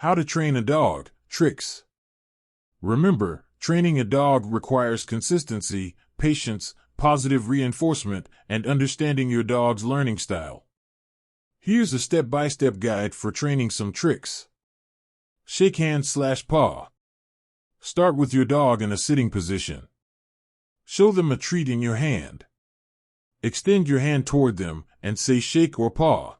How to train a dog, tricks. Remember, training a dog requires consistency, patience, positive reinforcement, and understanding your dog's learning style. Here's a step-by-step guide for training some tricks. Shake hand/paw. Start with your dog in a sitting position. Show them a treat in your hand. Extend your hand toward them and say shake or paw.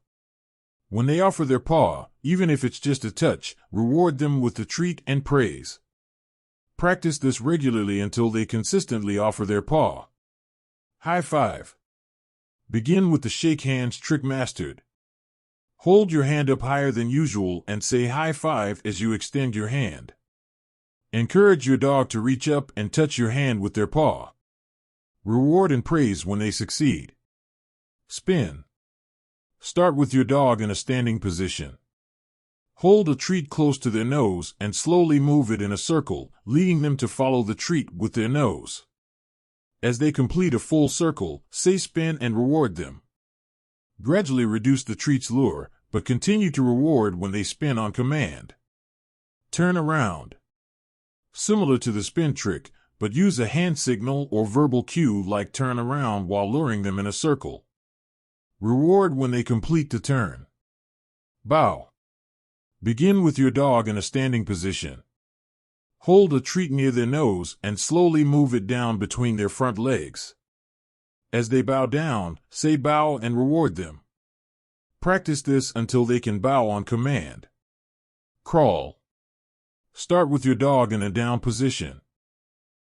When they offer their paw, even if it's just a touch, reward them with the treat and praise. Practice this regularly until they consistently offer their paw. High five. Begin with the shake hands trick mastered. Hold your hand up higher than usual and say high five as you extend your hand. Encourage your dog to reach up and touch your hand with their paw. Reward and praise when they succeed. Spin. Start with your dog in a standing position. Hold a treat close to their nose and slowly move it in a circle, leading them to follow the treat with their nose. As they complete a full circle, say spin and reward them. Gradually reduce the treat's lure, but continue to reward when they spin on command. Turn around. Similar to the spin trick, but use a hand signal or verbal cue like turn around while luring them in a circle. Reward when they complete the turn. Bow. Begin with your dog in a standing position. Hold a treat near their nose and slowly move it down between their front legs. As they bow down, say bow and reward them. Practice this until they can bow on command. Crawl. Start with your dog in a down position.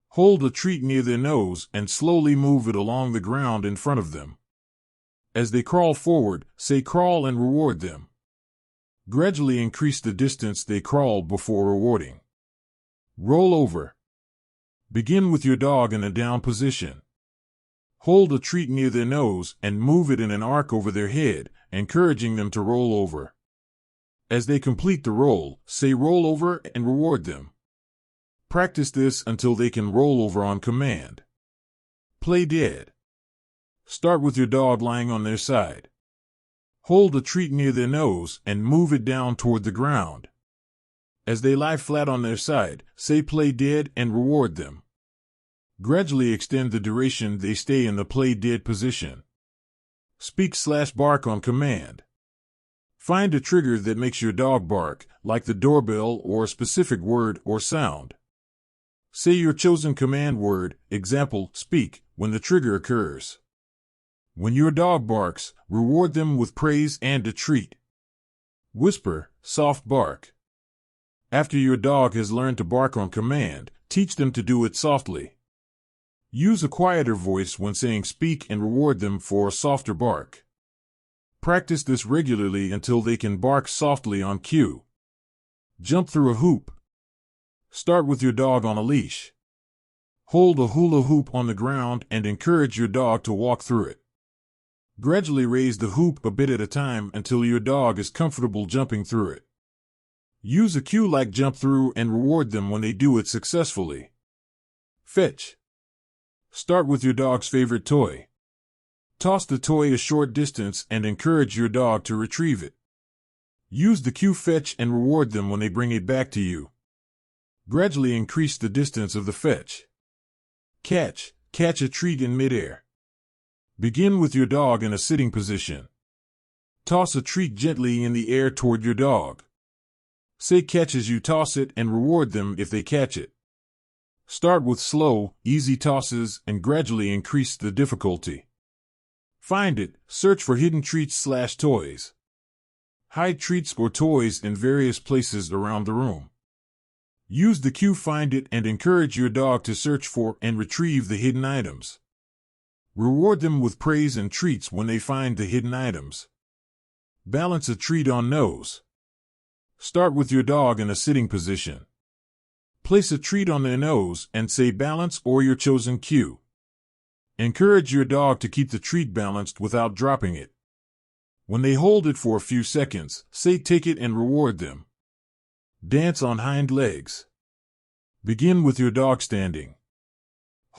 Hold a treat near their nose and slowly move it along the ground in front of them. As they crawl forward, say crawl and reward them. Gradually increase the distance they crawl before rewarding. Roll over. Begin with your dog in a down position. Hold a treat near their nose and move it in an arc over their head, encouraging them to roll over. As they complete the roll, say roll over and reward them. Practice this until they can roll over on command. Play dead. Start with your dog lying on their side. Hold a treat near their nose and move it down toward the ground. As they lie flat on their side, say play dead and reward them. Gradually extend the duration they stay in the play dead position. Speak/bark on command. Find a trigger that makes your dog bark, like the doorbell or a specific word or sound. Say your chosen command word, example, speak, when the trigger occurs. When your dog barks, reward them with praise and a treat. Whisper, soft bark. After your dog has learned to bark on command, teach them to do it softly. Use a quieter voice when saying speak and reward them for a softer bark. Practice this regularly until they can bark softly on cue. Jump through a hoop. Start with your dog on a leash. Hold a hula hoop on the ground and encourage your dog to walk through it. Gradually raise the hoop a bit at a time until your dog is comfortable jumping through it. Use a cue like jump through and reward them when they do it successfully. Fetch. Start with your dog's favorite toy. Toss the toy a short distance and encourage your dog to retrieve it. Use the cue fetch and reward them when they bring it back to you. Gradually increase the distance of the fetch. Catch. Catch a treat in midair. Begin with your dog in a sitting position. Toss a treat gently in the air toward your dog. Say catch as you toss it and reward them if they catch it. Start with slow, easy tosses and gradually increase the difficulty. Find it. Search for hidden treats/toys. Hide treats or toys in various places around the room. Use the cue find it and encourage your dog to search for and retrieve the hidden items. Reward them with praise and treats when they find the hidden items. Balance a treat on nose. Start with your dog in a sitting position. Place a treat on their nose and say balance or your chosen cue. Encourage your dog to keep the treat balanced without dropping it. When they hold it for a few seconds, say take it and reward them. Dance on hind legs. Begin with your dog standing.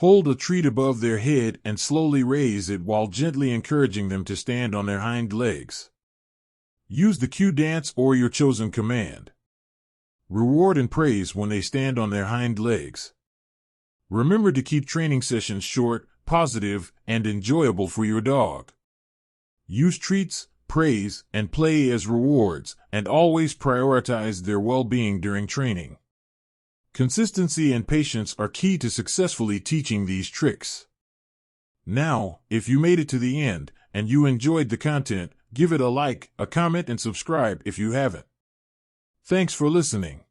Hold a treat above their head and slowly raise it while gently encouraging them to stand on their hind legs. Use the cue dance or your chosen command. Reward and praise when they stand on their hind legs. Remember to keep training sessions short, positive, and enjoyable for your dog. Use treats, praise, and play as rewards, and always prioritize their well-being during training. Consistency and patience are key to successfully teaching these tricks. Now, if you made it to the end, and you enjoyed the content, give it a like, a comment, and subscribe if you haven't. Thanks for listening.